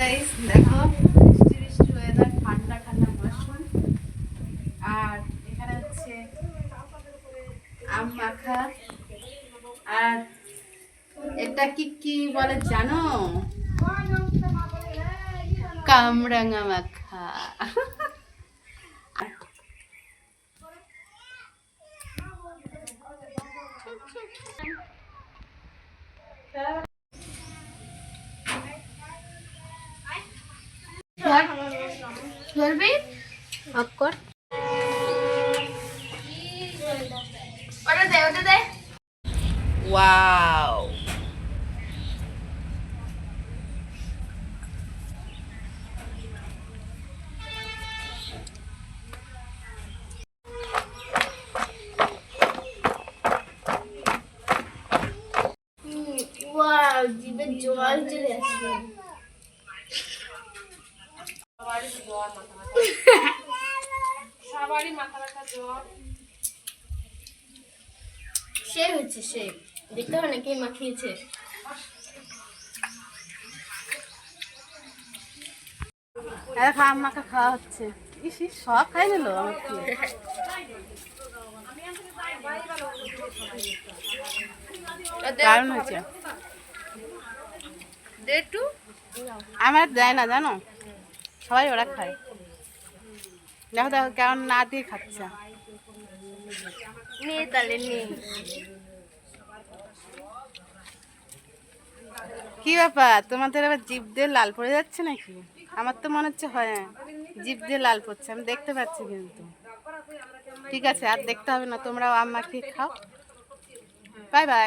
দেখো বৃষ্টি বৃষ্টি ওয়েদার, ঠান্ডা ঠান্ডা মৌসুম। আর এখানে হচ্ছে আম মাখা। আর এটা কি কি বলে জানো? কামরাঙা মাখা। ওয়াও, জিভে জল চলে আসছে। সবারই মাথা ব্যথা জ্বর। সে হচ্ছে সে, দেখতে হবে না কে মাখিয়েছে। আম মাখা খাওয়া হচ্ছে। ইস সব খাই নিল আমার কি। দারুণ হয়েছে। আমার দেয় না জানো, সবাই ওরা খায়। দেখো দেখো কেমন না দিয়ে খাচ্ছে। নিয়ে তাহলে নিয়ে কি ব্যাপার, তোমাদের আবার জিভ দিয়ে লাল পড়ে যাচ্ছে নাকি? আমার তো মনে হচ্ছে হয় জিভ দিয়ে লাল পড়ছে, আমি দেখতে পাচ্ছি কিন্তু। ঠিক আছে, আর দেখতে হবে না, তোমরাও আম মাখিয়ে খাও। Bye bye.